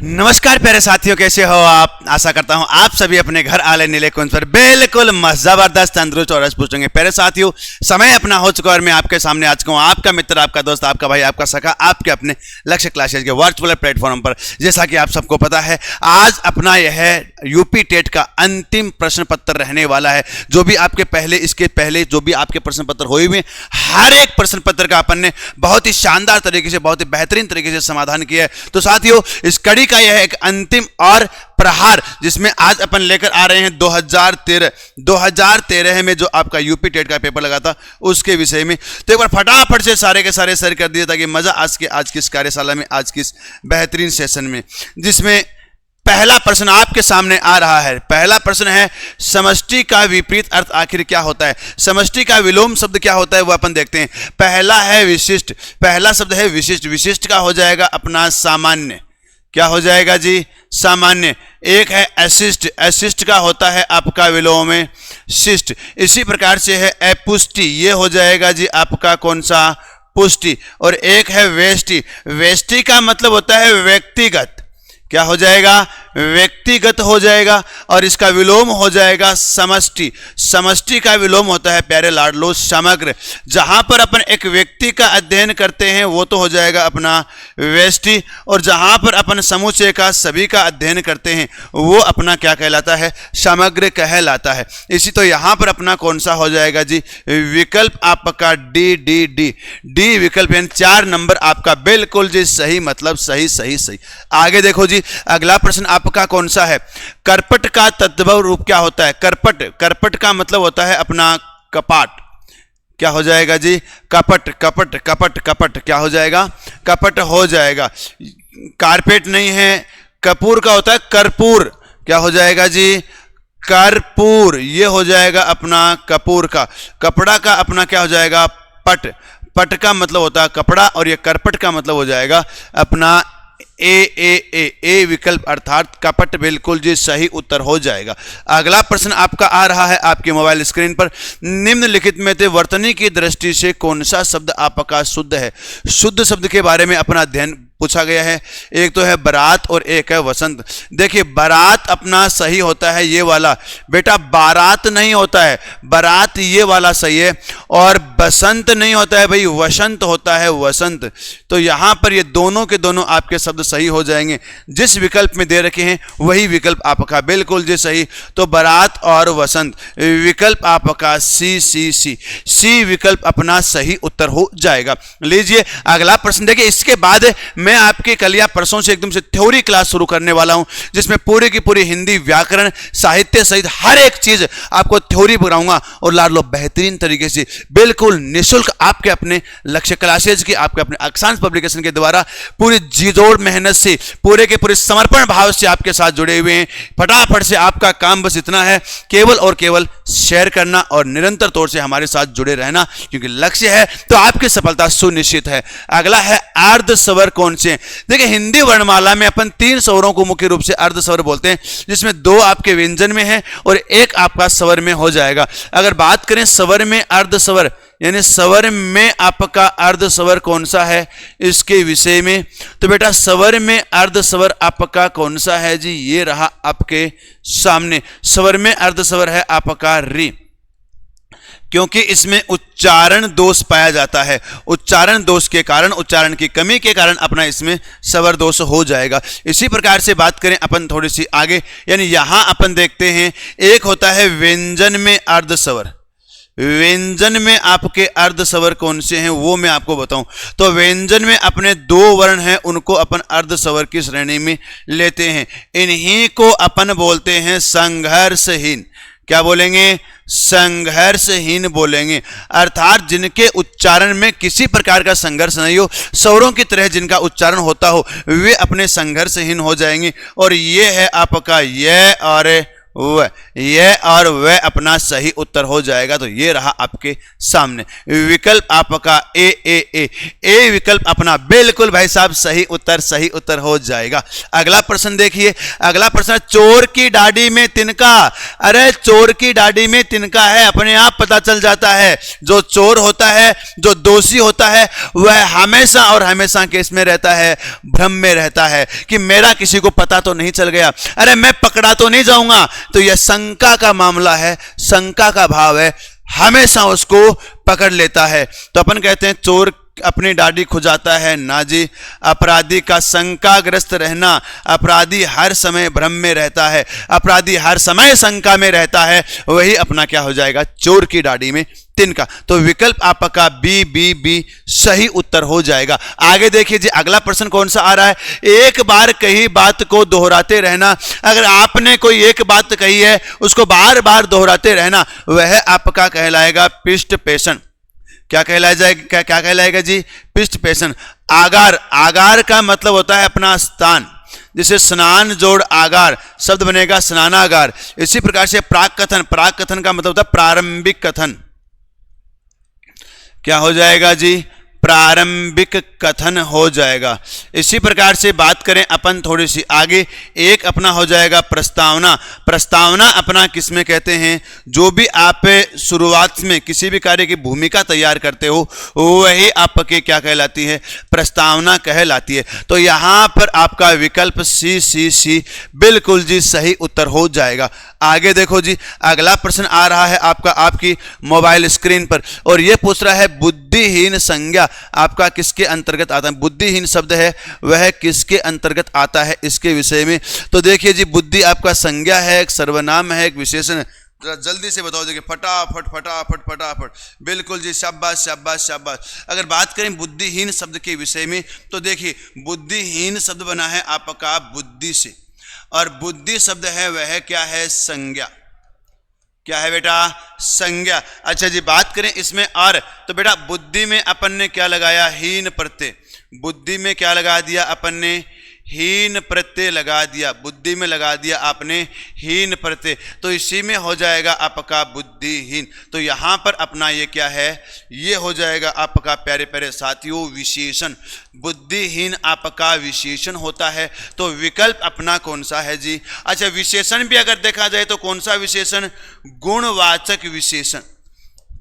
नमस्कार प्यारे साथियों, कैसे हो आप। आशा करता हूं आप सभी अपने घर आले नीले कुंज पर बिल्कुल जबरदस्त तंदुरुस्त और पुष्ट होंगे। प्यारे साथियों, समय अपना हो चुका और मैं आपके सामने आ चुका हूं, आपका मित्र, आपका दोस्त, आपका भाई, आपका सखा, आपके अपने लक्ष्य क्लासेज के वर्चुअल प्लेटफॉर्म पर। जैसा कि आप सबको पता है, आज अपना यह यूपी टेट का अंतिम प्रश्न पत्र रहने वाला है। जो भी आपके पहले, इसके पहले जो भी आपके प्रश्न पत्र हुए हुए, हर एक प्रश्न पत्र का अपन ने बहुत ही शानदार तरीके से, बहुत ही बेहतरीन तरीके से समाधान किया है। तो साथियों, इस कड़ी का यह एक अंतिम और प्रहार, जिसमें आज अपन लेकर आ रहे हैं 2013 में जो आपका यूपी टेट का पेपर लगा था उसके विषय में। तो एक बार फटाफट से सारे के सारे शेयर कर दिए ताकि मजा आज की इस कार्यशाला में, आज की इस बेहतरीन सेशन में, जिसमें पहला प्रश्न आपके सामने आ रहा है। पहला प्रश्न है, समष्टि का विपरीत अर्थ आखिर क्या होता है। समष्टि का विलोम शब्द क्या होता है वो अपन देखते हैं। पहला है विशिष्ट, पहला शब्द है विशिष्ट। विशिष्ट का हो जाएगा अपना सामान्य। क्या हो जाएगा जी? सामान्य। एक है अशिष्ट, अशिष्ट का होता है आपका विलोम में शिष्ट। इसी प्रकार से है अपुष्टि, ये हो जाएगा जी आपका कौन सा? पुष्टि। और एक है वेष्टि, वेष्टि का मतलब होता है व्यक्तिगत। क्या हो जाएगा? व्यक्तिगत हो जाएगा। और इसका विलोम हो जाएगा समष्टि। समष्टि का विलोम होता है प्यारे लाडलो समग्र। जहां पर अपन एक व्यक्ति का अध्ययन करते हैं वो तो हो जाएगा अपना व्यष्टि, और जहां पर अपन समुच्चय का, सभी का अध्ययन करते हैं वो अपना क्या कहलाता है? समग्र कहलाता है। इसी तो यहां पर अपना कौन सा हो जाएगा जी? विकल्प आपका डी डी डी डी विकल्प, यानी 4 नंबर आपका बिल्कुल जी सही, मतलब सही सही सही। आगे देखो जी, अगला प्रश्न आपका कौन सा है? करपट का तद्भव रूप क्या होता है? करपट, करपट का मतलब होता है अपना कपाट। क्या हो जाएगा जी? कपट, कपट, कपट, कपट। क्या हो जाएगा? कपट हो जाएगा। कारपेट नहीं है, कपूर का होता है कर्पूर। क्या हो जाएगा जी? कर्पूर। ये हो जाएगा अपना कपूर का। कपड़ा का अपना क्या हो जाएगा? पट। पट का मतलब होता है कपड़ा, और ये करपट का मतलब हो जाएगा अपना ए विकल्प, अर्थात कपट बिल्कुल जी सही उत्तर हो जाएगा। अगला प्रश्न आपका आ रहा है आपके मोबाइल स्क्रीन पर। निम्नलिखित में से वर्तनी की दृष्टि से कौन सा शब्द आपका शुद्ध है? शुद्ध शब्द के बारे में अपना अध्ययन पूछा गया है। एक तो है बारात और एक है वसंत। देखिए, बारात अपना सही होता है ये वाला, बेटा बारात नहीं होता है, बारात ये वाला सही है। और बसंत नहीं होता है भाई, वसंत होता है, वसंत। तो यहां पर ये दोनों के दोनों आपके शब्द सही हो जाएंगे। जिस विकल्प में दे रखे हैं वही विकल्प आपका बिल्कुल जी सही। तो बारात और वसंत, विकल्प आपका सी सी सी सी विकल्प अपना सही उत्तर हो जाएगा। लीजिए अगला प्रश्न देखिए। इसके बाद मैं आपके कल या परसों से एकदम से थ्योरी क्लास शुरू करने वाला हूं, जिसमें पूरी की पूरी हिंदी, व्याकरण, साहित्य सहित हर एक चीज आपको थ्योरी पढ़ाऊंगा। और लाडलो बेहतरीन तरीके से बिल्कुल निःशुल्क आपके अपने लक्ष्य क्लासेज की, आपके अपने अक्षांश पब्लिकेशन के द्वारा पूरी जीजोड़ मेहनत से, पूरे के पूरे समर्पण भाव से आपके साथ जुड़े हुए हैं। फटाफट से आपका काम बस इतना है, केवल और केवल शेयर करना और निरंतर तौर से हमारे साथ जुड़े रहना, क्योंकि लक्ष्य है तो आपकी सफलता सुनिश्चित है। अगला है अर्ध स्वर कौन से? देखिए, हिंदी वर्णमाला में अपन 3 स्वरों को मुख्य रूप से अर्ध स्वर बोलते हैं, जिसमें 2 आपके व्यंजन में है और 1 आपका स्वर में हो जाएगा। अगर बात करें स्वर में अर्ध स्वर, यानी स्वर में आपका अर्ध स्वर कौन सा है इसके विषय में, तो बेटा स्वर में अर्ध स्वर आपका कौन सा है जी? ये रहा आपके सामने। स्वर में अर्ध स्वर है आपका री, क्योंकि इसमें उच्चारण दोष पाया जाता है। उच्चारण दोष के कारण, उच्चारण की कमी के कारण अपना इसमें स्वर दोष हो जाएगा। इसी प्रकार से बात करें अपन थोड़ी सी आगे, यानी यहां अपन देखते हैं एक होता है व्यंजन में अर्ध स्वर। व्यंजन में आपके अर्ध स्वर कौन से हैं वो मैं आपको बताऊं। तो व्यंजन में अपने 2 वर्ण हैं, उनको अपन अर्ध स्वर की श्रेणी में लेते हैं। इन्हीं को अपन बोलते हैं संघर्षहीन। क्या बोलेंगे? संघर्षहीन बोलेंगे। अर्थात जिनके उच्चारण में किसी प्रकार का संघर्ष नहीं हो, स्वरों की तरह जिनका उच्चारण होता हो, वे अपने संघर्षहीन हो जाएंगे। और ये है आपका ये और वह, यह और वह अपना सही उत्तर हो जाएगा। तो ये रहा आपके सामने विकल्प आपका ए विकल्प अपना बिल्कुल भाई साहब सही उत्तर हो जाएगा। अगला प्रश्न देखिए, अगला प्रश्न, चोर की दाढ़ी में तिनका। अरे चोर की दाढ़ी में तिनका है, अपने आप पता चल जाता है। जो चोर होता है, जो दोषी होता है, वह हमेशा और हमेशा केस में रहता है, भ्रम में रहता है कि मेरा किसी को पता तो नहीं चल गया, अरे मैं पकड़ा तो नहीं जाऊंगा। तो यह शंका का मामला है, शंका का भाव है, हमेशा उसको पकड़ लेता है। तो अपन कहते हैं चोर अपनी दाढ़ी खुजाता है ना जी। अपराधी का शंकाग्रस्त रहना, अपराधी हर समय भ्रम में रहता है, अपराधी हर समय शंका में रहता है, वही अपना क्या हो जाएगा, चोर की दाढ़ी में तिनका। तो विकल्प आपका बी सही उत्तर हो जाएगा। आगे देखिए जी, अगला प्रश्न कौन सा आ रहा है, एक बार कही बात को दोहराते रहना। अगर आपने कोई एक बात कही है, उसको बार बार दोहराते रहना, वह आपका कहलाएगा पिष्ट पेषण। क्या कहलाएगा जी, पिष्ट पेषण। आगार, आगार का मतलब होता है अपना स्थान, जिसे स्नान जोड़ आगार शब्द बनेगा स्नानागार। इसी प्रकार से प्राक कथन, प्राक कथन का मतलब होता है प्रारंभिक कथन। क्या हो जाएगा जी, प्रारंभिक कथन हो जाएगा। इसी प्रकार से बात करें अपन थोड़ी सी आगे, एक अपना हो जाएगा प्रस्तावना। प्रस्तावना अपना किसमें कहते हैं, जो भी आप शुरुआत में किसी भी कार्य की भूमिका तैयार करते हो, वही आपके क्या कहलाती है, प्रस्तावना कहलाती है। तो यहाँ पर आपका विकल्प सी बिल्कुल जी सही उत्तर हो जाएगा। आगे देखो जी, अगला प्रश्न आ रहा है आपका आपकी मोबाइल स्क्रीन पर, और यह पूछ रहा है बुद्धिहीन संज्ञा आपका किसके अंतर्गत आता है। बुद्धिहीन शब्द है वह किसके अंतर्गत आता है, इसके विषय में। तो देखिए जी, बुद्धि आपका संज्ञा है, एक सर्वनाम है, एक विशेषण है। जरा जल्दी से बताओ, देखिए फटाफट फटाफट फटाफट, बिल्कुल जी, शाबाश शाबाश शाबाश। अगर बात करें बुद्धिहीन शब्द के विषय में, तो देखिए बुद्धिहीन शब्द बना है आपका बुद्धि से, और बुद्धि शब्द है वह क्या है, संज्ञा। क्या है बेटा, संज्ञा। अच्छा जी, बात करें इसमें और, तो बेटा बुद्धि में अपन ने क्या लगाया, हीन प्रत्यय। बुद्धि में क्या लगा दिया अपन ने, हीन प्रत्यय लगा दिया। बुद्धि में लगा दिया आपने हीन प्रत्यय, तो इसी में हो जाएगा आपका बुद्धिहीन। तो यहां पर अपना ये क्या है, ये हो जाएगा आपका प्यारे प्यारे साथियों विशेषण। बुद्धिहीन आपका विशेषण होता है। तो विकल्प अपना कौन सा है जी। अच्छा, विशेषण भी अगर देखा जाए तो कौन सा विशेषण, गुणवाचक विशेषण।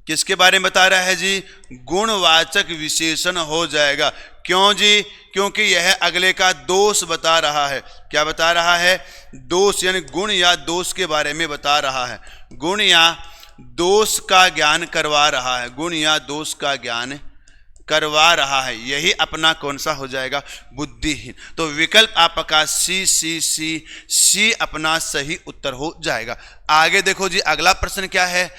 किसके बारे में बता रहा है जी, गुणवाचक विशेषण हो जाएगा। क्यों जी, क्योंकि यह अगले का दोष बता रहा है। क्या बता रहा है, दोष, यानी गुण या दोष के बारे में बता रहा है। गुण या दोष का ज्ञान करवा रहा है, गुण या दोष का ज्ञान करवा रहा है। यही अपना कौन सा हो जाएगा, बुद्धिहीन। तो विकल्प आपका सी अपना सही उत्तर हो जाएगा। आगे देखो जी, अगला प्रश्न क्या है,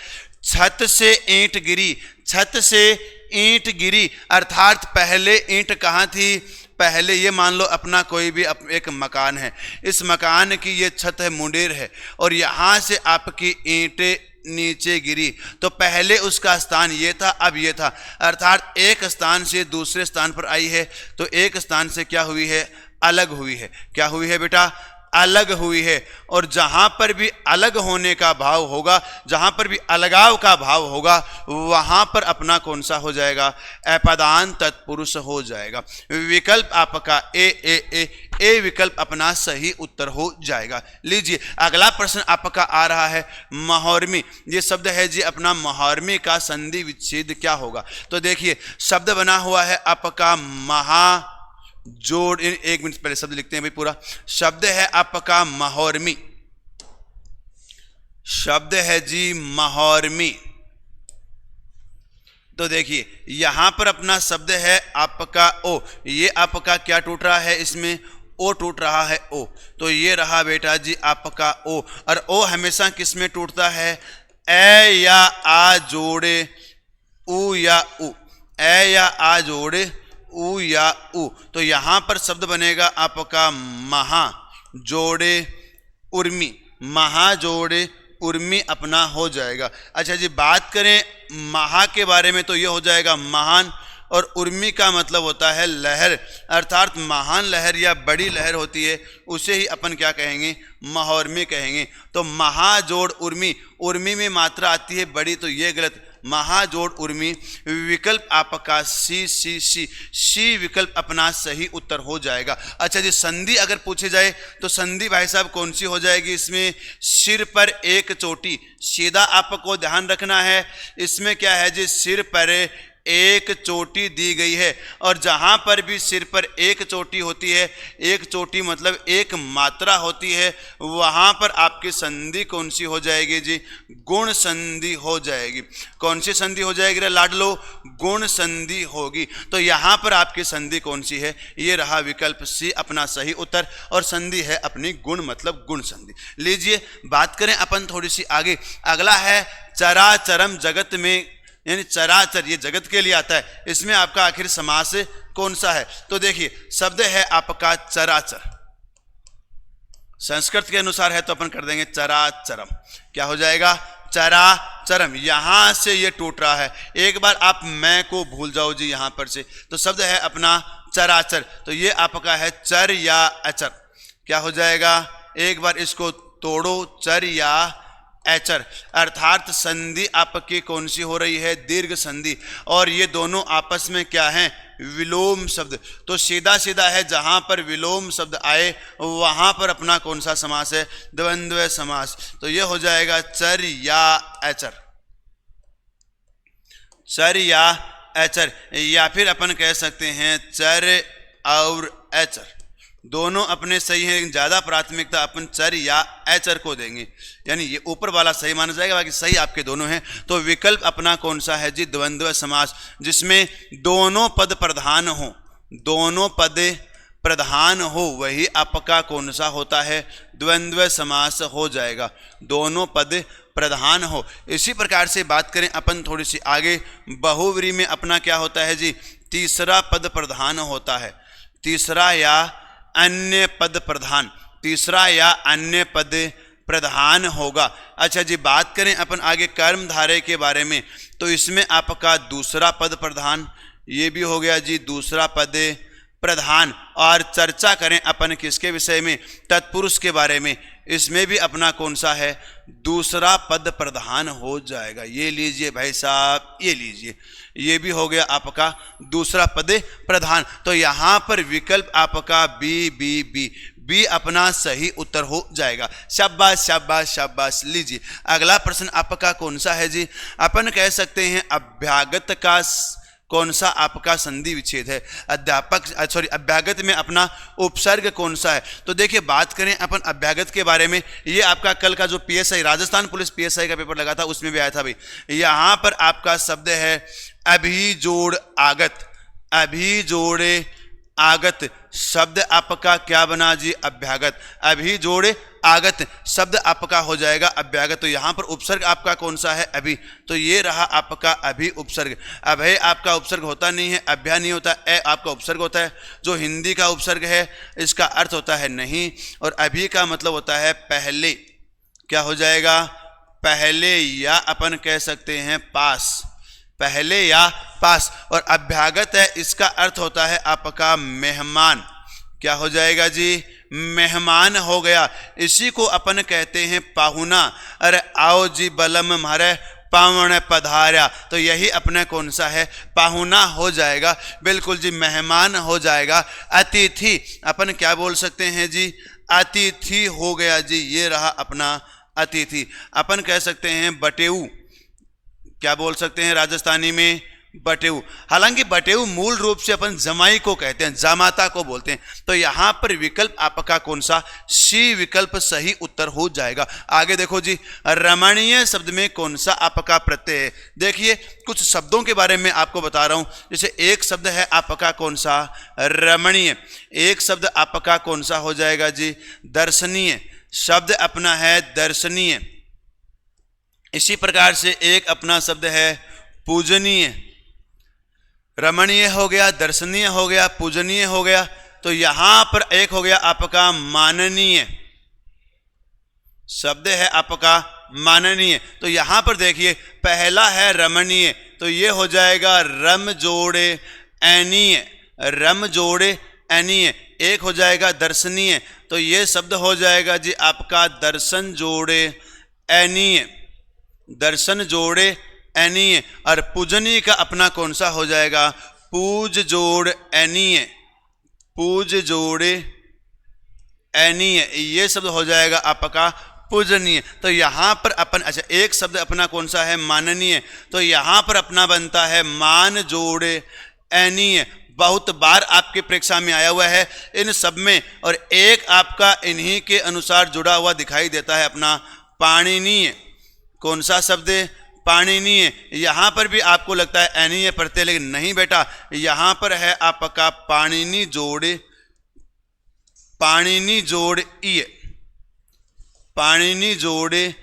छत से ईंट गिरी। छत से ईंट गिरी अर्थात पहले ईंट कहाँ थी, पहले ये मान लो अपना कोई भी एक मकान है, इस मकान की ये छत है, मुंडेर है, और यहाँ से आपकी ईंटें नीचे गिरी। तो पहले उसका स्थान ये था, अब ये था, अर्थात एक स्थान से दूसरे स्थान पर आई है, तो एक स्थान से क्या हुई है, अलग हुई है। क्या हुई है बेटा, अलग हुई है। और जहां पर भी अलग होने का भाव होगा, जहां पर भी अलगाव का भाव होगा, वहां पर अपना कौन सा हो जाएगा, अपदान तत्पुरुष हो जाएगा। विकल्प आपका ए विकल्प अपना सही उत्तर हो जाएगा। लीजिए, अगला प्रश्न आपका आ रहा है महौर्मी। ये शब्द है जी अपना महौर्मी का संधि विच्छेद क्या होगा। तो देखिए, शब्द बना हुआ है आपका महा जोड़, एक मिनट पहले शब्द लिखते हैं भाई पूरा। शब्द है आपका महौर्मी, शब्द है जी महौर्मी। तो देखिए, यहां पर अपना शब्द है आपका ओ, ये आपका क्या टूट रहा है, इसमें ओ टूट रहा है, ओ। तो ये रहा बेटा जी आपका ओ, और ओ हमेशा किस में टूटता है, ए या आ जोड़े उ या उ, ए या आ जोड़े उ या उ। तो यहां पर शब्द बनेगा आपका महा जोड़े उर्मी, महा जोड़े उर्मी अपना हो जाएगा। अच्छा जी, बात करें महा के बारे में, तो ये हो जाएगा महान, और उर्मी का मतलब होता है लहर, अर्थात महान लहर या बड़ी लहर होती है, उसे ही अपन क्या कहेंगे, महौर्मी कहेंगे। तो महाजोड़ उर्मी, उर्मी में मात्रा आती है बड़ी, तो ये गलत, महाजोड़ उर्मी। विकल्प आपका सी सी सी सी विकल्प अपना सही उत्तर हो जाएगा। अच्छा जी, संधि अगर पूछे जाए तो संधि भाई साहब कौन सी हो जाएगी इसमें, सिर पर एक चोटी, सीधा आपको ध्यान रखना है। इसमें क्या है जी, सिर पर एक चोटी दी गई है, और जहां पर भी सिर पर एक चोटी होती है, एक चोटी मतलब एक मात्रा होती है, वहां पर आपकी संधि कौन सी हो जाएगी जी, गुण संधि हो जाएगी। कौन सी संधि हो जाएगी रे लाडलो, गुण संधि होगी। तो यहां पर आपकी संधि कौन सी है, ये रहा विकल्प सी अपना सही उत्तर, और संधि है अपनी गुण मतलब गुण संधि। लीजिए बात करें अपन थोड़ी सी आगे, अगला है चराचरम जगत में, यानी चराचर ये जगत के लिए आता है, इसमें आपका आखिर समास कौन सा है। तो देखिए शब्द है आपका चराचर, संस्कृत के अनुसार है तो अपन कर देंगे चराचरम। क्या हो जाएगा, चराचरम। यहां से ये टूट रहा है, एक बार आप मैं को भूल जाओ जी यहां पर से, तो शब्द है अपना चराचर, तो ये आपका है चर या अचर। क्या हो जाएगा, एक बार इसको तोड़ो, चर या एचर, अर्थात संधि आपकी कौन सी हो रही है, दीर्घ संधि, और ये दोनों आपस में क्या हैं, विलोम शब्द। तो सीधा सीधा है, जहां पर विलोम शब्द आए वहां पर अपना कौन सा समास है, द्वंद्व समास। तो ये हो जाएगा चर या एचर, चर या एचर, या फिर अपन कह सकते हैं चर और एचर, दोनों अपने सही हैं, लेकिन ज़्यादा प्राथमिकता अपन चर या एचर को देंगे, यानी ये ऊपर वाला सही माना जाएगा, बाकी सही आपके दोनों हैं। तो विकल्प अपना कौन सा है जी, द्वंद्व समास, जिसमें दोनों पद प्रधान हो, दोनों पद प्रधान हो, वही आपका कौन सा होता है, द्वंद्व समास हो जाएगा, दोनों पद प्रधान हो। इसी प्रकार से बात करें अपन थोड़ी सी आगे, बहुव्रीहि में अपना क्या होता है जी, तीसरा पद प्रधान होता है, तीसरा या अन्य पद प्रधान, तीसरा या अन्य पद प्रधान होगा। अच्छा जी, बात करें अपन आगे कर्मधारय के बारे में, तो इसमें आपका दूसरा पद प्रधान, ये भी हो गया जी दूसरा पद प्रधान। और चर्चा करें अपन किसके विषय में, तत्पुरुष के बारे में, इसमें भी अपना कौन सा है, दूसरा पद प्रधान हो जाएगा। ये लीजिए भाई साहब, ये लीजिए, ये भी हो गया आपका दूसरा पद प्रधान। तो यहाँ पर विकल्प आपका बी बी बी बी अपना सही उत्तर हो जाएगा। शाबाश शाबाश शाबाश। लीजिए अगला प्रश्न आपका कौन सा है जी, अपन कह सकते हैं अभ्यागत का कौन सा आपका संधि विच्छेद है, अभ्यागत में अपना उपसर्ग कौन सा है। तो देखिए बात करें अपन अभ्यागत के बारे में, ये आपका कल का जो पीएसआई राजस्थान पुलिस पीएसआई का पेपर लगा था उसमें भी आया था भाई। यहाँ पर आपका शब्द है अभिजोड़ आगत, अभिजोड़े आगत, शब्द आपका क्या बना जी, अभ्यागत, अभिजोड़े आगत शब्द आपका हो जाएगा अभ्यागत। तो यहाँ पर उपसर्ग आपका कौन सा है, अभि, तो ये रहा आपका अभि उपसर्ग। अभय आपका उपसर्ग होता नहीं है, अभ्या नहीं होता, ए आपका उपसर्ग होता है, जो हिंदी का उपसर्ग है इसका अर्थ होता है नहीं, और अभि का मतलब होता है पहले। क्या हो जाएगा, पहले, या अपन कह सकते हैं पास, पहले या पास। और अभ्यागत है, इसका अर्थ होता है आपका मेहमान। क्या हो जाएगा जी, मेहमान हो गया। इसी को अपन कहते हैं पाहुना। अरे आओ जी बलम मारे पावण पधारा, तो यही अपने कौन सा है, पाहुना हो जाएगा, बिल्कुल जी मेहमान हो जाएगा। अतिथि अपन क्या बोल सकते हैं जी, अतिथि हो गया जी, ये रहा अपना अतिथि। अपन कह सकते हैं बटेऊ, क्या बोल सकते हैं राजस्थानी में, बटेऊ। हालांकि बटेऊ मूल रूप से अपन जमाई को कहते हैं, जामाता को बोलते हैं। तो यहां पर विकल्प आपका कौन सा, सी विकल्प सही उत्तर हो जाएगा। आगे देखो जी, रमणीय शब्द में कौन सा आपका प्रत्यय है। देखिए कुछ शब्दों के बारे में आपको बता रहा हूं, जैसे एक शब्द है आपका कौन सा, रमणीय, एक शब्द आपका कौन सा हो जाएगा जी, दर्शनीय, शब्द अपना है दर्शनीय। इसी प्रकार से एक अपना शब्द है पूजनीय, रमणीय हो गया, दर्शनीय हो गया, पूजनीय हो गया। तो यहां पर एक हो गया आपका माननीय, शब्द है आपका माननीय। तो यहां पर देखिए पहला है रमणीय, तो ये हो जाएगा रम जोड़े ऐनीय, रम जोड़े ऐनीय, एक हो जाएगा दर्शनीय, तो ये शब्द हो जाएगा जी आपका दर्शन जोड़े ऐनीय, दर्शन जोड़े ऐनीय। और पूजनीय का अपना कौन सा हो जाएगा, पूज जोड़ ऐनीय, पूज जोड़े ऐनीय, ये शब्द हो जाएगा आपका पूजनीय। तो यहाँ पर अपन, अच्छा एक शब्द अपना कौन सा है, माननीय, तो यहाँ पर अपना बनता है मान जोड़े ऐनीय। बहुत बार आपके परीक्षा में आया हुआ है इन सब में, और एक आपका इन्हीं के अनुसार जुड़ा हुआ दिखाई देता है अपना पाणिनीय। कौन सा शब्द, पाणिनीय। यहाँ पर भी आपको लगता है ऐनीय पढ़ते, लेकिन नहीं बेटा, यहाँ पर है आपका पाणिनी जोड़े, पाणिनी जोड़ ईय, पाणिनी जोड़े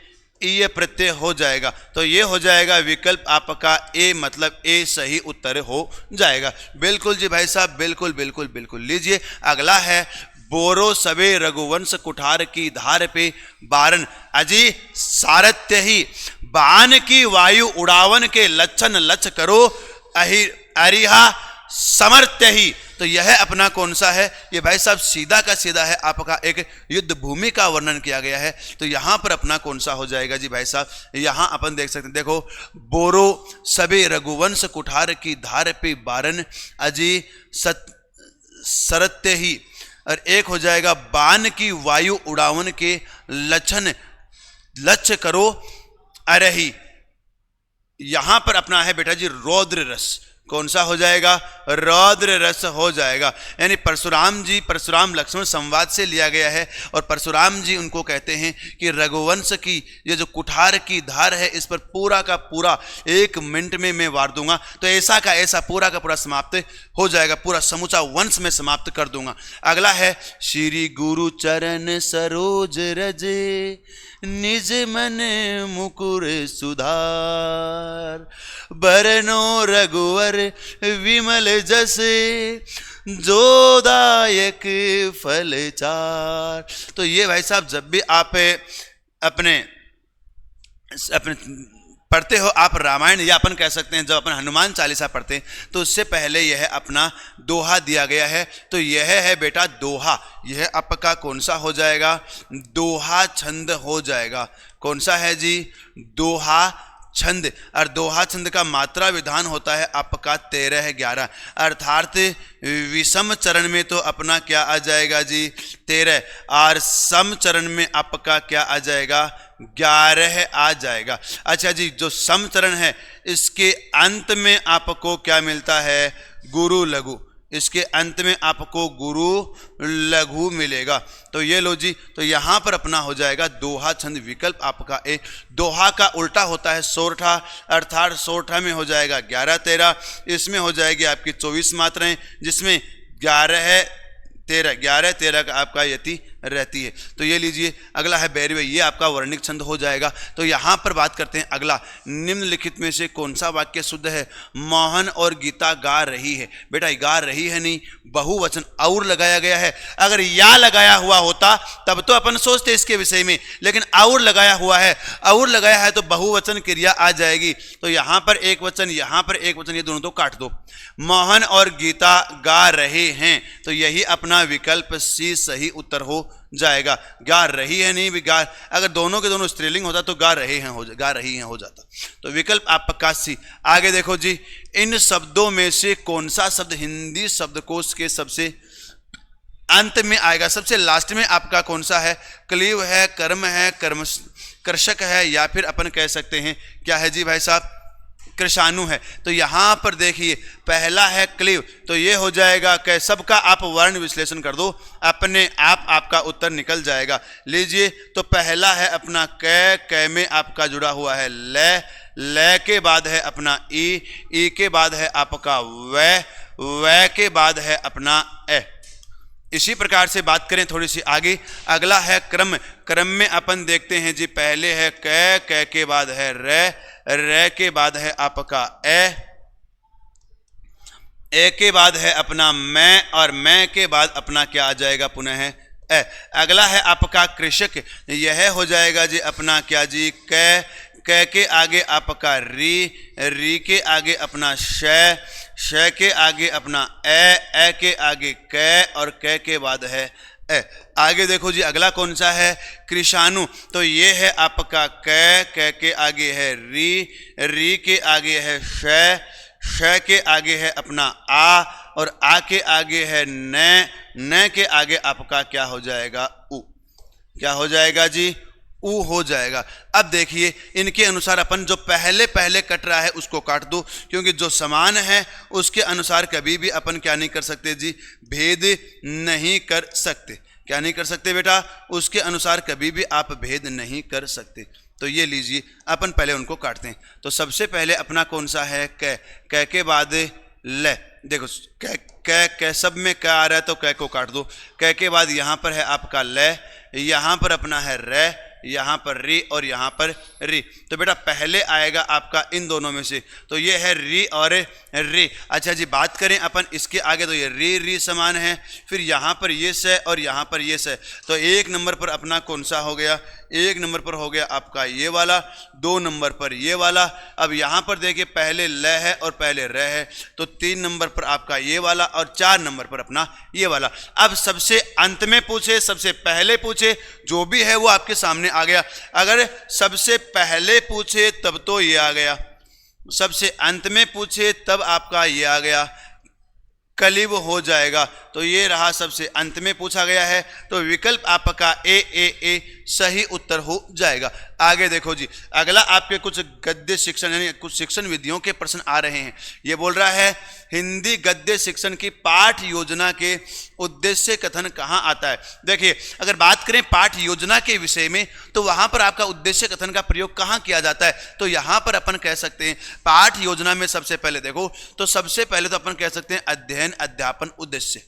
ईय प्रत्यय हो जाएगा। तो ये हो जाएगा विकल्प आपका ए, मतलब ए सही उत्तर हो जाएगा। बिल्कुल जी भाई साहब, बिल्कुल बिल्कुल बिल्कुल। लीजिए अगला है, बोरो सबे रघुवंश कुठार की धार पे बारन अजी सारथ्य ही, बाण की वायु उड़ावन के लक्षण लक्ष करो अरिहा समर्थ्य ही। तो यह अपना कौन सा है, ये भाई साहब सीधा का सीधा है आपका एक युद्ध भूमि का वर्णन किया गया है। तो यहाँ पर अपना कौन सा हो जाएगा जी भाई साहब, यहाँ अपन देख सकते हैं, देखो, बोरो सबे रघुवंश कुठार की धार पे बारन अजी सरत्य ही, और एक हो जाएगा बाण की वायु उड़ावन के लक्षण लक्ष्य करो अरही। यहां पर अपना है बेटा जी रौद्र रस। कौन सा हो जाएगा, रौद्र रस हो जाएगा। यानी परशुराम जी, परशुराम लक्ष्मण संवाद से लिया गया है, और परशुराम जी उनको कहते हैं कि रघुवंश की ये जो कुठार की धार है, इस पर पूरा का पूरा 1 मिनट में मैं वार दूंगा। तो ऐसा का ऐसा पूरा का पूरा समाप्त हो जाएगा, पूरा समूचा वंश में समाप्त कर दूंगा। अगला है, श्री गुरु चरण सरोज रजे निज मन मुकुर सुधार, बरनो रघुवर विमल जसे जोदायक फल चार। तो ये भाई साहब जब भी आप अपने पढ़ते हो आप रामायण, या अपन कह सकते हैं जब अपन हनुमान चालीसा पढ़ते हैं, तो उससे पहले यह अपना दोहा दिया गया है। तो यह है बेटा दोहा, यह आपका कौन सा हो जाएगा, दोहा छंद हो जाएगा। कौन सा है जी, दोहा छंद। और दोहा छंद का मात्रा विधान होता है आपका 13-11, अर्थात विषम चरण में तो अपना क्या आ जाएगा जी 13, और सम चरण में आपका क्या आ जाएगा 11 आ जाएगा। अच्छा जी, जो सम चरण है इसके अंत में आपको क्या मिलता है, गुरु लघु। इसके अंत में आपको गुरु लघु मिलेगा। तो ये लो जी, तो यहाँ पर अपना हो जाएगा दोहा छंद विकल्प आपका ए। दोहा का उल्टा होता है सोरठा, अर्थात सोरठा में हो जाएगा 11-13, इसमें हो जाएगी आपकी 24 मात्राएं, जिसमें 11-13 का आपका यति रहती है। तो ये लीजिए अगला है बैरवे, ये आपका वर्णिक छंद हो जाएगा। तो यहाँ पर बात करते हैं अगला, निम्नलिखित में से कौन सा वाक्य शुद्ध है, मोहन और गीता गा रही है। बेटा गा रही है नहीं, बहुवचन और लगाया गया है। अगर या लगाया हुआ होता तब तो अपन सोचते इसके विषय में, लेकिन और लगाया हुआ है, और लगाया है तो बहुवचन क्रिया आ जाएगी। तो यहाँ पर एक वचन, यहाँ पर एक वचन, ये दोनों तो काट दो। मोहन और गीता गा रहे हैं, तो यही अपना विकल्प सी सही उत्तर हो जाएगा। गा रही है नहीं भी गा, अगर दोनों के दोनों स्त्रीलिंग होता तो गा रहे हैं गा रही हैं हो जाता। तो विकल्प आपका सी। आगे देखो जी, इन शब्दों में से कौन सा शब्द हिंदी शब्दकोश के सबसे अंत में आएगा, सबसे लास्ट में आपका कौन सा है, क्लीव है, कर्म है, कर्म कृषक है, या फिर अपन कह सकते हैं क्या है जी भाई साहब, कृषाणु है। तो यहां पर देखिए पहला है क्लीव, तो ये हो जाएगा कै, सबका आप वर्ण विश्लेषण कर दो, अपने आप आपका उत्तर निकल जाएगा। लीजिए, तो पहला है अपना कै, कै में आपका जुड़ा हुआ है ले, ले के बाद है अपना ई के बाद है आपका वै के बाद है अपना ए। इसी प्रकार से बात करें थोड़ी सी आगे, अगला है क्रम, क्रम में अपन देखते हैं जी, पहले है कै, कै के बाद है रे के बाद है आपका ए के बाद है अपना मैं, और मैं के बाद अपना क्या आ जाएगा पुनः है ए। अगला है आपका कृषक, यह हो जाएगा जी अपना क्या जी कै, कै के आगे आपका री, री के आगे अपना श, श के आगे अपना ए के आगे कै और कै के बाद है ए। आगे देखो जी अगला कौन सा है, कृषाणु। तो ये है आपका कै, कै के आगे है री, री के आगे है श, श के आगे है अपना आ और आ के आगे है न, न के आगे आपका क्या हो जाएगा उ। क्या हो जाएगा जी, ऊ हो जाएगा। अब देखिए इनके अनुसार अपन जो पहले पहले कट रहा है उसको काट दो, क्योंकि जो समान है उसके अनुसार कभी भी अपन क्या नहीं कर सकते जी, भेद नहीं कर सकते। क्या नहीं कर सकते बेटा, उसके अनुसार कभी भी आप भेद नहीं कर सकते। तो ये लीजिए अपन पहले उनको काटते हैं। तो सबसे पहले अपना कौन सा है, कै, कै के बाद ल। देखो कै कै कै सब में क्या आ रहा है तो कै को काट दो। कै के बाद यहाँ पर है आपका ल, यहाँ पर अपना है रे, यहाँ पर री और यहाँ पर री। तो बेटा पहले आएगा आपका इन दोनों में से, तो ये है री और री। अच्छा जी बात करें अपन इसके आगे, तो ये री री समान है, फिर यहाँ पर ये से और यहाँ पर ये से। तो एक नंबर पर अपना कौन सा हो गया, एक नंबर पर हो गया आपका ये वाला, दो नंबर पर ये वाला। अब यहाँ पर देखिए पहले ल है और पहले र है, तो तीन नंबर पर आपका ये वाला और चार नंबर पर अपना ये वाला। अब सबसे अंत में पूछे, सबसे पहले पूछे, जो भी है वो आपके सामने आ गया। अगर सबसे पहले पूछे तब तो ये आ गया, सबसे अंत में पूछे तब आपका ये आ गया, कलिब हो जाएगा। तो ये रहा सबसे अंत में पूछा गया है, तो विकल्प आपका ए सही उत्तर हो जाएगा। आगे देखो जी अगला आपके कुछ गद्य शिक्षण यानी कुछ शिक्षण विधियों के प्रश्न आ रहे हैं। ये बोल रहा है हिंदी गद्य शिक्षण की पाठ योजना के उद्देश्य कथन कहाँ आता है। देखिए अगर बात करें पाठ योजना के विषय में, तो वहां पर आपका उद्देश्य कथन का प्रयोग कहाँ किया जाता है, तो यहां पर अपन कह सकते हैं पाठ योजना में सबसे पहले देखो, तो सबसे पहले तो अपन कह सकते हैं अध्ययन अध्यापन उद्देश्य।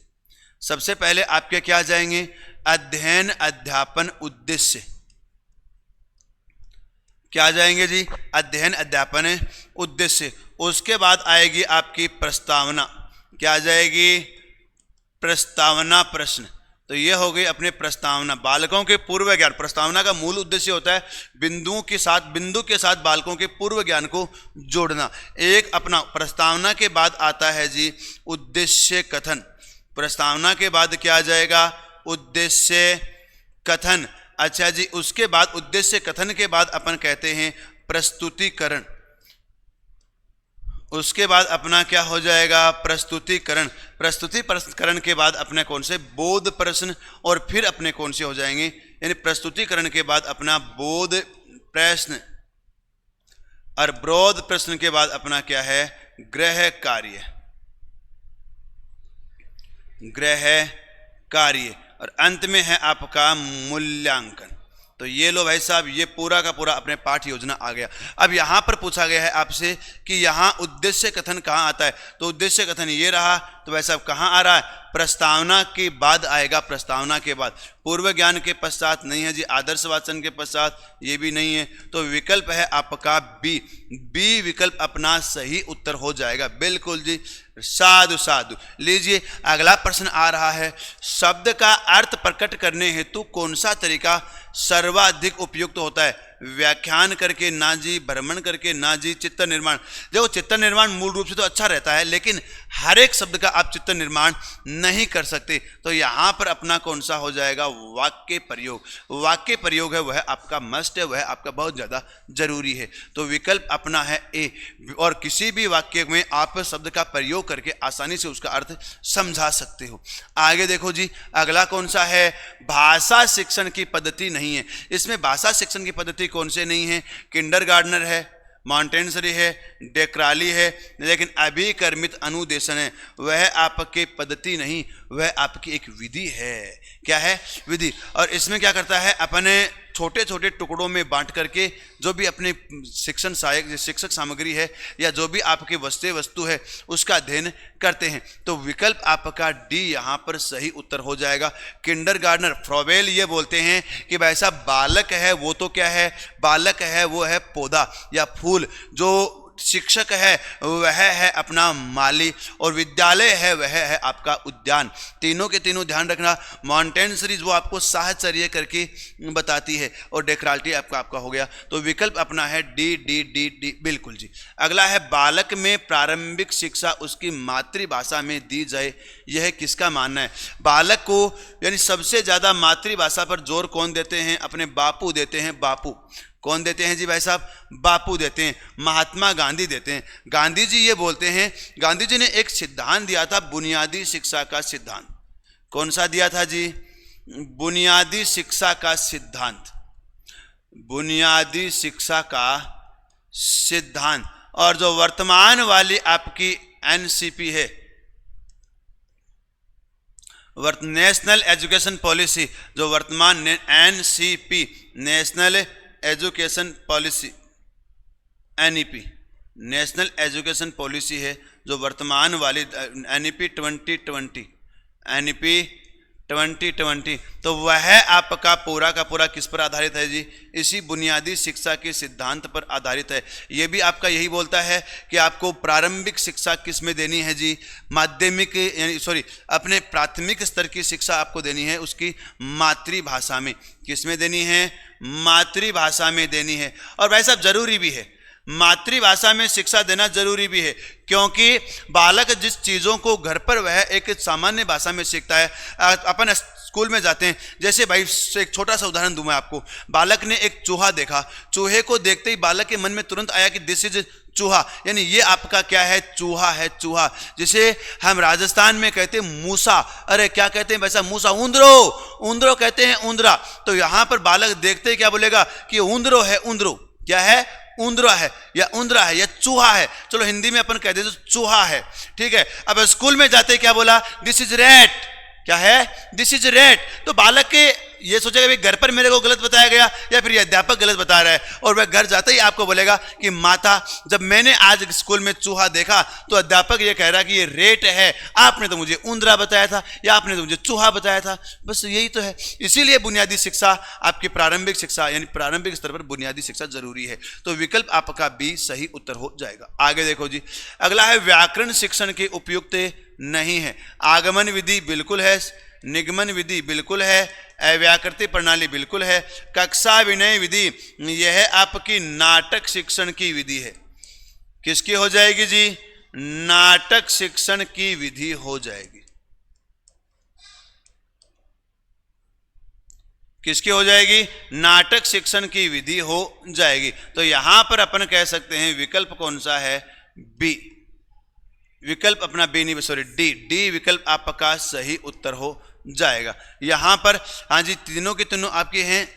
सबसे पहले आपके क्या आ जाएंगे, अध्ययन अध्यापन उद्देश्य। क्या आ जाएंगे जी, अध्ययन अध्यापन उद्देश्य। उसके बाद आएगी आपकी प्रस्तावना। क्या आ जाएगी, प्रस्तावना प्रश्न। तो ये हो गई अपने प्रस्तावना, बालकों के पूर्व ज्ञान। प्रस्तावना का मूल उद्देश्य होता है बिंदु के साथ बालकों के पूर्व ज्ञान को जोड़ना। एक अपना प्रस्तावना के बाद आता है जी उद्देश्य कथन। प्रस्तावना के बाद क्या आ जाएगा, उद्देश्य कथन। अच्छा जी उसके बाद उद्देश्य कथन के बाद अपन कहते हैं प्रस्तुतिकरण। उसके बाद अपना क्या हो जाएगा, प्रस्तुतिकरण। प्रस्तुतिकरण के बाद अपने कौन से, बोध प्रश्न, और फिर अपने कौन से हो जाएंगे, यानी प्रस्तुतिकरण के बाद अपना बोध प्रश्न, और बोध प्रश्न के बाद अपना क्या है, गृह कार्य। गृह कार्य, और अंत में है आपका मूल्यांकन। तो ये लो भाई साहब, ये पूरा का पूरा अपने पाठ योजना आ गया। अब यहाँ पर पूछा गया है आपसे कि यहाँ उद्देश्य कथन कहाँ आता है, तो उद्देश्य कथन ये रहा। तो भाई साहब कहाँ आ रहा है, प्रस्तावना के बाद आएगा। प्रस्तावना के बाद, पूर्व ज्ञान के पश्चात नहीं है जी, आदर्श वाचन के पश्चात ये भी नहीं है। तो विकल्प है आपका बी। बी विकल्प अपना सही उत्तर हो जाएगा। बिल्कुल जी, साधु साधु। लीजिए अगला प्रश्न आ रहा है, शब्द का अर्थ प्रकट करने हेतु कौन सा तरीका सर्वाधिक उपयुक्त होता है। व्याख्यान करके ना जी, भ्रमण करके ना जी, चित्त निर्माण। देखो चित्त निर्माण मूल रूप से तो अच्छा रहता है, लेकिन हर एक शब्द का आप चित्त निर्माण नहीं कर सकते। तो यहाँ पर अपना कौन सा हो जाएगा, वाक्य प्रयोग। वाक्य प्रयोग है वह आपका मस्ट है, वह आपका बहुत ज़्यादा जरूरी है। तो विकल्प अपना है ए। और किसी भी वाक्य में आप शब्द का प्रयोग करके आसानी से उसका अर्थ समझा सकते हो। आगे देखो जी अगला कौन सा है, भाषा शिक्षण की पद्धति नहीं है। इसमें भाषा शिक्षण की पद्धति कौन से नहीं है, किंडरगार्टनर है, मॉन्टेसरी है, डेक्राली है, लेकिन अभिकर्मित अनुदेशन है। वह आपके पद्धति नहीं, वह आपकी एक विधि है। क्या है, विधि। और इसमें क्या करता है, अपने छोटे छोटे टुकड़ों में बांट करके जो भी अपने शिक्षण सहायक शिक्षक सामग्री है या जो भी आपके वस्तु है उसका अध्ययन करते हैं। तो विकल्प आपका डी यहाँ पर सही उत्तर हो जाएगा। किंडरगार्टनर, फ्रॉवेल ये बोलते हैं कि भाई साहब बालक है वो तो क्या है, बालक है वो है पौधा या फूल जो शिक्षक है वह है अपना माली, और विद्यालय है वह है आपका उद्यान। तीनों के तीनों ध्यान रखना। माउंटेन सीरीज वो आपको साहचर्य करके बताती है, और डेक्राल्टी आपका हो गया। तो विकल्प अपना है डी डी डी डी, बिल्कुल जी। अगला है बालक में प्रारंभिक शिक्षा उसकी मातृभाषा में दी जाए, यह किसका मानना है? बालक को यानी सबसे ज्यादा मातृभाषा पर जोर कौन देते हैं? अपने बापू देते हैं। बापू कौन देते हैं जी भाई साहब? बापू देते हैं। महात्मा गांधी देते हैं। गांधी जी ये बोलते हैं, गांधी जी ने एक सिद्धांत दिया था, बुनियादी शिक्षा का सिद्धांत। कौन सा दिया था जी? बुनियादी शिक्षा का सिद्धांत। बुनियादी शिक्षा का सिद्धांत। और जो वर्तमान वाली आपकी एनसीपी है, नेशनल एजुकेशन पॉलिसी, जो वर्तमान NCP national education policy, NEP national education policy है, जो वर्तमान वाली एनईपी 2020, एनईपी 2020, तो वह आपका पूरा का पूरा किस पर आधारित है जी? इसी बुनियादी शिक्षा के सिद्धांत पर आधारित है। यह भी आपका यही बोलता है कि आपको प्रारंभिक शिक्षा किस में देनी है जी? माध्यमिक यानी सॉरी अपने प्राथमिक स्तर की शिक्षा आपको देनी है उसकी मातृभाषा में। किस में देनी है? मातृभाषा में देनी है। और भाई साहब जरूरी भी है, मातृभाषा में शिक्षा देना जरूरी भी है, क्योंकि बालक जिस चीज़ों को घर पर वह एक सामान्य भाषा में सीखता है। अपन स्कूल में जाते हैं, जैसे भाई एक छोटा सा उदाहरण दूं मैं आपको। बालक ने एक चूहा देखा, चूहे को देखते ही बालक के मन में तुरंत आया कि दिस इज चूहा, यानी ये आपका क्या है? चूहा है, चूहा। जिसे हम राजस्थान में कहते हैं मूसा। अरे क्या कहते हैं वैसा? मूसा, ऊंदरो, ऊंदरो कहते हैं, ऊंदरा। तो यहां पर बालक देखते ही क्या बोलेगा कि ऊंदरो है, ऊंदरो क्या है? ऊंदरा है या ऊंदरा है या चूहा है। चलो हिंदी में अपन कहते हैं तो चूहा है, ठीक है। अब स्कूल में जाते क्या बोला? This is rat. क्या है? This is rat. तो बालक के ये सोचेगा भाई घर पर मेरे को गलत बताया गया या फिर ये अध्यापक गलत बता रहा है, और वह घर जाते ही आपको बोलेगा कि माता जब मैंने आज स्कूल में चूहा देखा तो अध्यापक ये कह रहा कि ये रेट है, आपने तो मुझे ऊंदरा बताया था या आपने तो मुझे चूहा बताया था। बस यही तो है। इसीलिए बुनियादी शिक्षा आपकी प्रारंभिक शिक्षा यानी प्रारंभिक स्तर पर बुनियादी शिक्षा जरूरी है। तो विकल्प आपका बी सही उत्तर हो जाएगा। आगे देखो जी, अगला है व्याकरण शिक्षण के उपयुक्त नहीं है। आगमन विधि बिल्कुल है, निगमन विधि बिल्कुल है, अव्याकृति प्रणाली बिल्कुल है, कक्षा विनय विधि यह आपकी नाटक शिक्षण की विधि है। किसकी हो जाएगी जी? नाटक शिक्षण की विधि हो जाएगी। किसकी हो जाएगी? नाटक शिक्षण की विधि हो जाएगी। तो यहां पर अपन कह सकते हैं विकल्प कौन सा है? बी। विकल्प अपना बी नहीं, सॉरी डी, डी विकल्प आपका सही उत्तर हो जाएगा यहां पर। हाँ जी, तीनों के तीनों आपके हैं।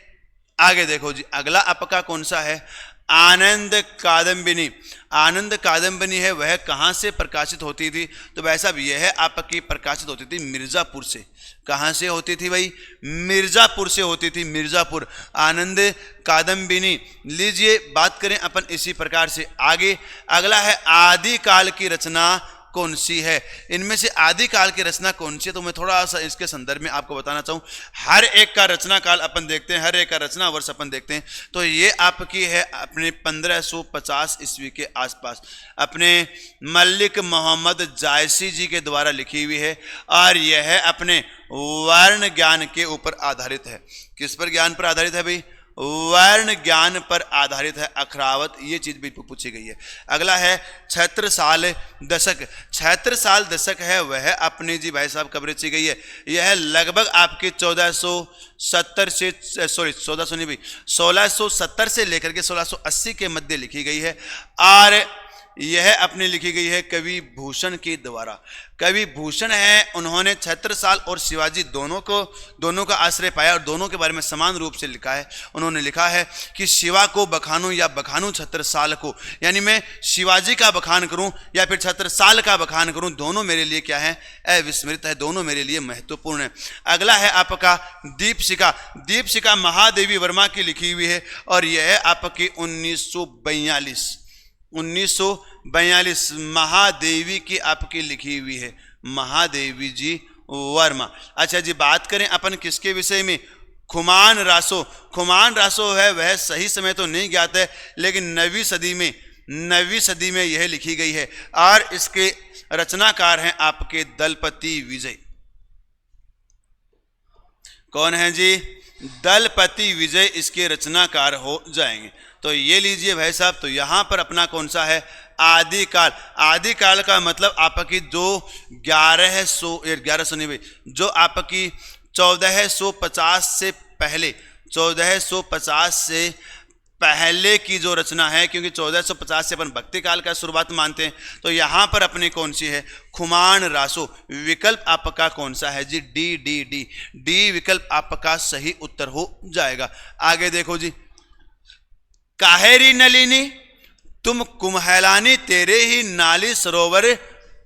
आगे देखो जी, अगला आपका कौन सा है? आनंद कादम्बिनी। आनंद कादम्बिनी है वह कहां से प्रकाशित होती थी? तो भाई साहब यह आपकी प्रकाशित होती थी मिर्जापुर से। कहां से होती थी भाई? मिर्जापुर से होती थी, मिर्जापुर। आनंद कादम्बिनी। लीजिए बात करें अपन इसी प्रकार से आगे। अगला है आदिकाल की रचना कौन सी है? इनमें से आदिकाल की रचना कौन सी है? तो मैं थोड़ा सा इसके संदर्भ में आपको बताना चाहूँ। हर एक का रचना काल अपन देखते हैं, हर एक का रचना वर्ष अपन देखते हैं। तो ये आपकी है अपने 1550 ईस्वी के आसपास, अपने मलिक मोहम्मद जायसी जी के द्वारा लिखी हुई है, और यह अपने वर्ण ज्ञान के ऊपर आधारित है। किस पर ज्ञान पर आधारित है भाई? वर्ण ज्ञान पर आधारित है। अखरावत ये चीज भी पूछी गई है। अगला है छत्रसाल दशक। छत्रसाल दशक है वह अपनी जी भाई साहब कब रची गई है? यह लगभग आपके 1470 से 1400 नहीं भाई 1670 से लेकर के 1680 के मध्य लिखी गई है, और यह अपनी लिखी गई है कवि भूषण के द्वारा। कवि भूषण है, उन्होंने छत्रसाल और शिवाजी दोनों का आश्रय पाया और दोनों के बारे में समान रूप से लिखा है। उन्होंने लिखा है कि शिवा को बखानूं या बखानूं छत्रसाल को, यानी मैं शिवाजी का बखान करूं या फिर छत्रसाल का बखान करूं, दोनों मेरे लिए क्या है? अविस्मृत है, दोनों मेरे लिए महत्वपूर्ण है। अगला है आपका दीपशिखा। दीपशिखा महादेवी वर्मा की लिखी हुई है, और यह है आपकी 1942 महादेवी की आपकी लिखी हुई है, महादेवी जी वर्मा। अच्छा जी, बात करें अपन किसके विषय में? खुमान रासो। खुमान रासो है वह सही समय तो नहीं ज्ञात है, लेकिन 9वीं सदी में 9वीं सदी में यह लिखी गई है और इसके रचनाकार हैं आपके दलपति विजय। कौन है जी? दलपति विजय इसके रचनाकार हो जाएंगे। तो ये लीजिए भाई साहब, तो यहां पर अपना कौन सा है? आदिकाल। आदिकाल का मतलब आपकी जो 1100 नहीं भाई, जो आपकी 1450 से पहले, 1450 से पहले की जो रचना है, क्योंकि 1450 से अपन भक्ति काल का शुरुआत मानते हैं। तो यहां पर अपनी कौन सी है? खुमान रासो। विकल्प आपका कौन सा है जी? डी डी डी डी विकल्प आपका सही उत्तर हो जाएगा। आगे देखो जी, काहेरी नलिनी तुम कुम्हलानी तेरे ही नाली सरोवर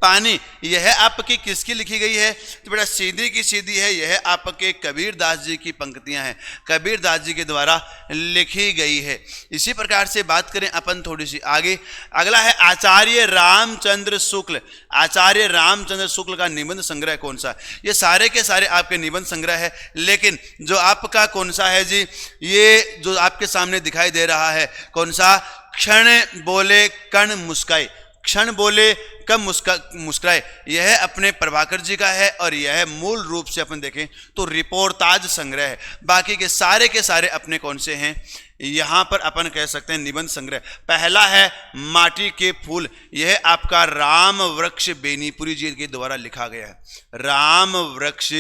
पानी, यह आपकी किसकी लिखी गई है? तो बेटा सीधी की सीधी है, यह आपके कबीर दास जी की पंक्तियां हैं, कबीर दास जी के द्वारा लिखी गई है। इसी प्रकार से बात करें अपन थोड़ी सी आगे, अगला है आचार्य रामचंद्र शुक्ल। आचार्य रामचंद्र शुक्ल का निबंध संग्रह कौन सा? ये सारे के सारे आपके निबंध संग्रह है, लेकिन जो आपका कौन सा है जी? ये जो आपके सामने दिखाई दे रहा है कौन सा? क्षण बोले कण मुस्काए। क्षण बोले कब मुस्कुराए, यह अपने प्रभाकर जी का है और यह मूल रूप से अपन देखें तो रिपोर्टाज संग्रह है। बाकी के सारे अपने कौन से हैं? यहां पर अपन कह सकते हैं निबंध संग्रह। पहला है माटी के फूल, यह आपका राम वृक्ष बेनीपुरी जी के द्वारा लिखा गया है। राम वृक्ष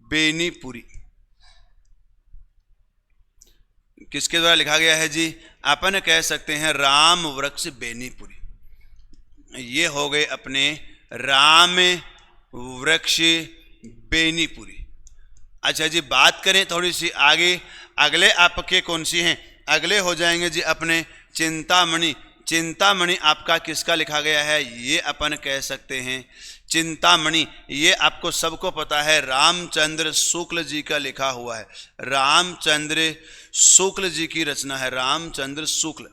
बेनीपुरी किसके द्वारा लिखा गया है जी? अपन कह सकते हैं राम वृक्ष बेनीपुरी। ये हो गए अपने राम वृक्ष बेनीपुरी। अच्छा जी, बात करें थोड़ी सी आगे, अगले आपके कौन सी हैं? अगले हो जाएंगे जी अपने चिंतामणि। चिंतामणि आपका किसका लिखा गया है? ये अपन कह सकते हैं चिंतामणि, ये आपको सबको पता है रामचंद्र शुक्ल जी का लिखा हुआ है। रामचंद्र शुक्ल जी की रचना है, रामचंद्र शुक्ल।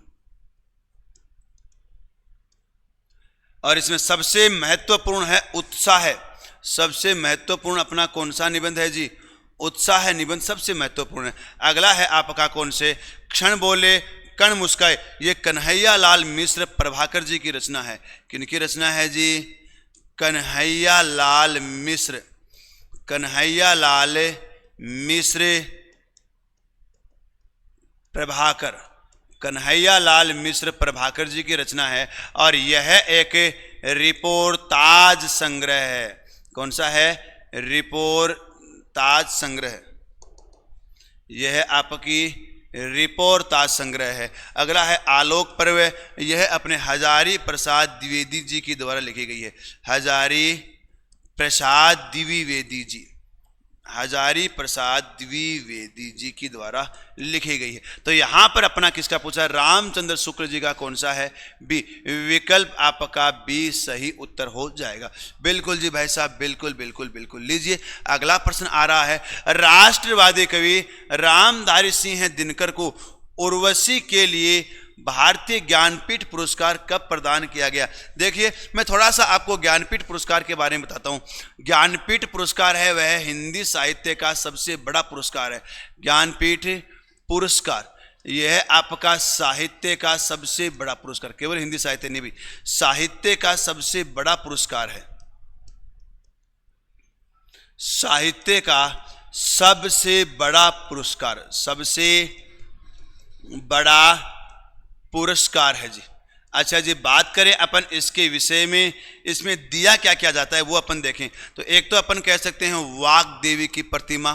और इसमें सबसे महत्वपूर्ण है उत्साह है। सबसे महत्वपूर्ण अपना कौन सा निबंध है जी? उत्साह है निबंध सबसे महत्वपूर्ण है। अगला है आपका कौन से? क्षण बोले कण मुस्काए, ये कन्हैया लाल मिश्र प्रभाकर जी की रचना है। किनकी रचना है जी? कन्हैया लाल मिश्र। कन्हैया लाल मिश्र प्रभाकर, कन्हैया लाल मिश्र प्रभाकर जी की रचना है और यह एक रिपोर्टाज संग्रह है। कौन सा है? रिपोर्टाज संग्रह। यह आपकी रिपोर्टाज संग्रह है। अगला है आलोक पर्व, यह अपने हजारी प्रसाद द्विवेदी जी की द्वारा लिखी गई है। हजारी प्रसाद द्विवेदी जी, हजारी प्रसाद द्विवेदी जी की द्वारा लिखी गई है। तो यहां पर अपना किसका पूछा? रामचंद्र शुक्ल जी का कौन सा है? बी। विकल्प आपका बी सही उत्तर हो जाएगा। बिल्कुल जी भाई साहब, बिल्कुल बिल्कुल बिल्कुल। लीजिए अगला प्रश्न आ रहा है, राष्ट्रवादी कवि रामधारी सिंह दिनकर को उर्वशी के लिए भारतीय ज्ञानपीठ पुरस्कार कब प्रदान किया गया? देखिए मैं थोड़ा सा आपको ज्ञानपीठ पुरस्कार के बारे में बताता हूं। ज्ञानपीठ पुरस्कार है वह हिंदी साहित्य का सबसे बड़ा पुरस्कार है। ज्ञानपीठ पुरस्कार यह आपका साहित्य का सबसे बड़ा पुरस्कार, केवल हिंदी साहित्य नहीं भी, साहित्य का सबसे बड़ा पुरस्कार है। साहित्य का सबसे बड़ा पुरस्कार, सबसे बड़ा पुरस्कार है जी। अच्छा जी, बात करें अपन इसके विषय में, इसमें दिया क्या क्या जाता है वो अपन देखें। तो एक तो अपन कह सकते हैं वाग देवी की प्रतिमा,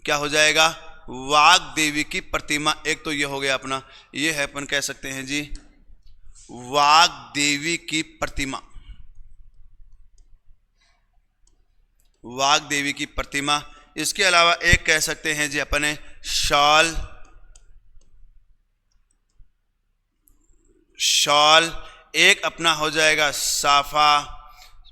क्या हो जाएगा? वाग देवी की प्रतिमा। एक तो ये हो गया अपना, ये है अपन कह सकते हैं जी वाग देवी की प्रतिमा। वाग देवी की प्रतिमा। इसके अलावा एक कह सकते हैं जी अपने शॉल, शॉल। एक अपना हो जाएगा साफा,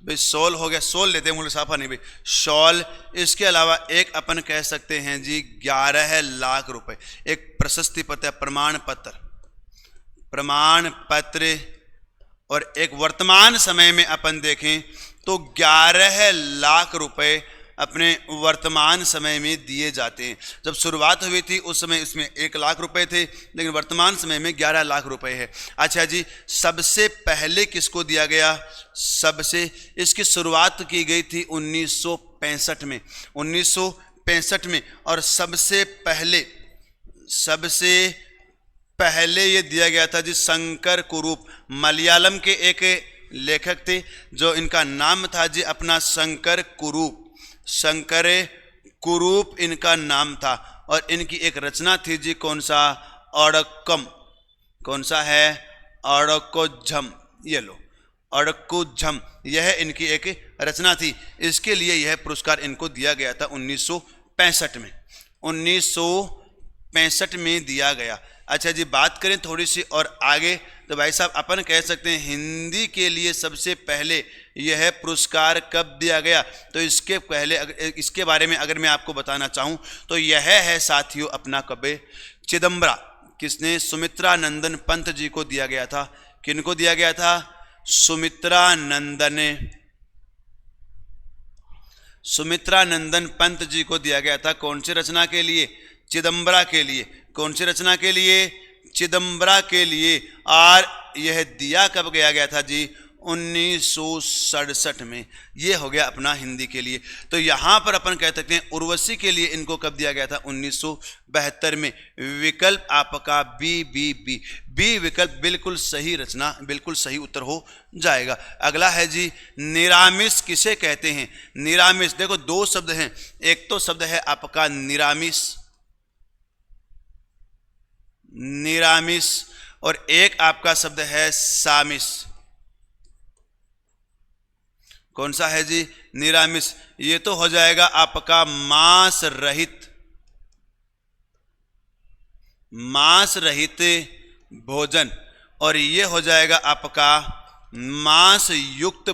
भाई शॉल हो गया, शॉल लेते हैं, मुझे साफा नहीं भाई, शॉल। इसके अलावा एक अपन कह सकते हैं जी 11 लाख रुपए, एक प्रशस्ति पत्र, प्रमाण पत्र, प्रमाण पत्र। और एक वर्तमान समय में अपन देखें तो 11 लाख रुपए अपने वर्तमान समय में दिए जाते हैं। जब शुरुआत हुई थी उस समय इसमें 1 लाख रुपए थे, लेकिन वर्तमान समय में 11 लाख रुपए है। अच्छा जी, सबसे पहले किसको दिया गया? इसकी शुरुआत की गई थी 1965 में, 1965 में। और सबसे पहले ये दिया गया था जी शंकर कुरूप, मलयालम के एक लेखक थे जो इनका नाम था जी अपना शंकर कुरूप इनका नाम था। और इनकी एक रचना थी जी कौन सा? अड़क्कम। कौन सा है? अड़क्कोझम। ये लो, अड़क्कोझम, यह इनकी एक रचना थी। इसके लिए यह पुरस्कार इनको दिया गया था 1965 में, 1965 में दिया गया। अच्छा जी, बात करें थोड़ी सी और आगे, तो भाई साहब अपन कह सकते हैं हिंदी के लिए सबसे पहले यह पुरस्कार कब दिया गया? तो इसके पहले इसके बारे में अगर मैं आपको बताना चाहूँ तो यह है साथियों अपना कबे चिदम्बरा। किसने? सुमित्रा नंदन पंत जी को दिया गया था। किनको दिया गया था? सुमित्रा नंदन पंत जी को दिया गया था। कौन सी रचना के लिए? चिदम्बरा के लिए। कौन सी रचना के लिए? चिदम्बरा के लिए। और यह दिया कब गया था जी? 1967 में। ये हो गया अपना हिंदी के लिए। तो यहाँ पर अपन कह सकते हैं उर्वशी के लिए इनको कब दिया गया था? 1972 में। विकल्प आपका बी विकल्प बिल्कुल सही रचना, बिल्कुल सही उत्तर हो जाएगा। अगला है जी निरामिष किसे कहते हैं? निरामिष, देखो 2 शब्द हैं। एक तो शब्द है आपका निरामिष और एक आपका शब्द है सामिष। कौन सा है जी? निरामिष। ये तो हो जाएगा आपका मांस रहित भोजन, और ये हो जाएगा आपका मांस युक्त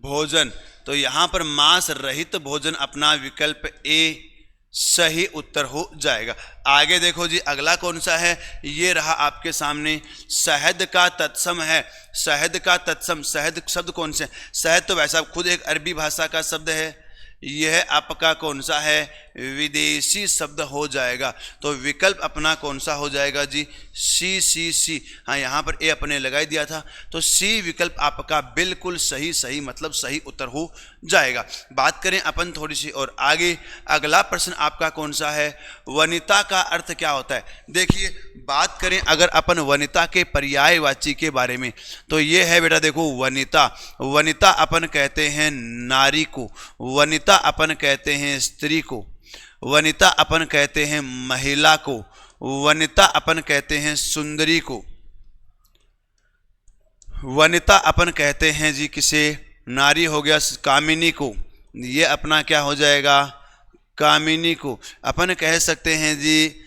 भोजन। तो यहां पर मांस रहित भोजन अपना विकल्प ए सही उत्तर हो जाएगा। आगे देखो जी अगला कौन सा है? ये रहा आपके सामने शहद का तत्सम है। शहद का तत्सम, शहद शब्द कौन से? शहद तो वैसा खुद एक अरबी भाषा का शब्द है। यह आपका कौन सा है? विदेशी शब्द हो जाएगा। तो विकल्प अपना कौन सा हो जाएगा जी? सी। हाँ, यहाँ पर ए अपने लगाई दिया था, तो सी विकल्प आपका बिल्कुल सही मतलब सही उत्तर हो जाएगा। बात करें अपन थोड़ी सी और आगे, अगला प्रश्न आपका कौन सा है? वनिता का अर्थ क्या होता है? देखिए, बात करें अगर अपन वनिता के पर्यायवाची के बारे में, तो ये है बेटा, देखो वनिता अपन कहते हैं नारी को, वनिता अपन कहते हैं स्त्री को, वनिता अपन कहते हैं महिला को, वनिता अपन कहते हैं सुंदरी को, वनिता अपन कहते हैं जी किसे? नारी हो गया कामिनी को, ये अपना क्या हो जाएगा? कामिनी को। अपन कह सकते हैं जी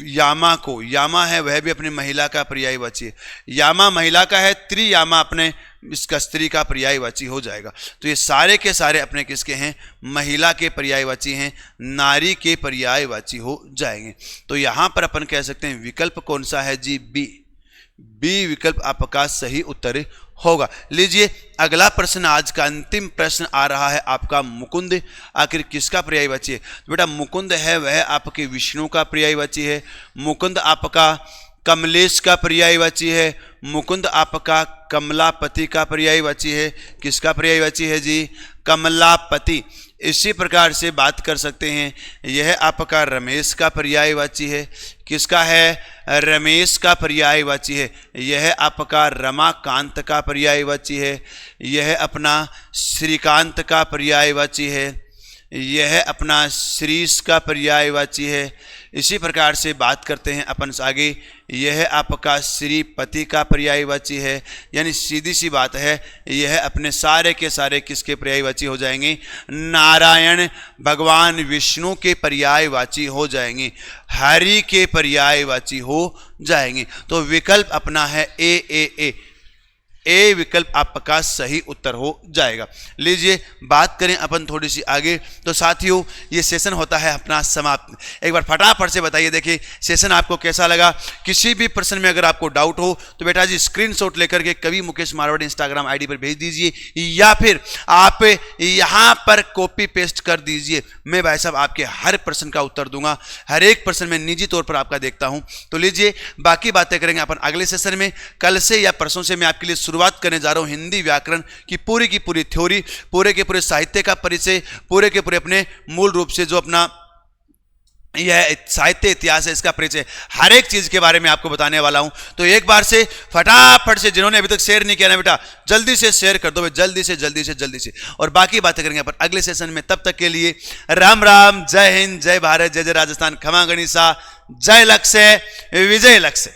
यामा को, यामा है वह भी अपनी महिला का पर्यायवाची है। यामा महिला का है, त्रियामा अपने इसका स्त्री का पर्यायवाची हो जाएगा। तो ये सारे के सारे अपने किसके हैं? महिला के पर्यायवाची हैं, नारी के पर्यायवाची हो जाएंगे। तो यहाँ पर अपन कह सकते हैं विकल्प कौन सा है जी? बी विकल्प आपका सही उत्तर होगा। लीजिए अगला प्रश्न, आज का अंतिम प्रश्न आ रहा है आपका मुकुंद। आखिर किसका पर्यायवाची है? बेटा मुकुंद है वह आपके विष्णु का पर्यायवाची है। मुकुंद आपका कमलेश का पर्यायवाची है। मुकुंद आपका कमलापति का पर्यायवाची है। किसका पर्यायवाची है जी? कमलापति। इसी प्रकार से बात कर सकते हैं, यह आपका रमेश का पर्यायवाची है। किसका है? रमेश का पर्यायवाची है। यह आपका रमाकांत का पर्यायवाची है। यह अपना श्रीकांत का पर्यायवाची है। यह अपना श्रीश का पर्यायवाची है। इसी प्रकार से बात करते हैं अपन आगे, यह आपका श्रीपति का पर्यायवाची है। यानी सीधी सी बात है, यह अपने सारे के सारे किसके पर्यायवाची हो जाएंगे? नारायण भगवान विष्णु के पर्यायवाची हो जाएंगे, हरि के पर्यायवाची हो जाएंगे। तो विकल्प अपना है ए। ए विकल्प आपका सही उत्तर हो जाएगा। लीजिए बात करें अपन थोड़ी सी आगे। तो साथियों ये सेशन होता है अपना समाप्त। एक बार फटाफट से बताइए, देखिए सेशन आपको कैसा लगा। किसी भी प्रश्न में अगर आपको डाउट हो तो बेटा जी स्क्रीनशॉट लेकर के कवि मुकेश मारवाड़ी इंस्टाग्राम आईडी पर भेज दीजिए, या फिर आप यहां पर कॉपी पेस्ट कर दीजिए। मैं भाई साहब आपके हर प्रश्न का उत्तर दूंगा, हर एक प्रश्न में निजी तौर पर आपका देखता हूं। तो लीजिए बाकी बातें करेंगे अपन अगले सेशन में। कल से या परसों से मैं आपके लिए शुरुआत करने जा रहा हूं हिंदी व्याकरण की पूरी थ्योरी, पूरे के पूरे साहित्य का परिचय, पूरे के पूरे अपने मूल रूप से जो अपना यह साहित्य इतिहास है इसका परिचय, हर एक चीज के बारे में आपको बताने वाला हूं। तो एक बार से फटाफट से जिन्होंने अभी तक शेयर नहीं किया ना बेटा, जल्दी से शेयर कर दो, जल्दी से। और बाकी बातें करेंगे अपन अगले सेशन में। तब तक के लिए राम राम, जय हिंद, जय भारत, जय जय राजस्थान, खमा गणिसा, जय लक्ष्य, विजय लक्ष्य।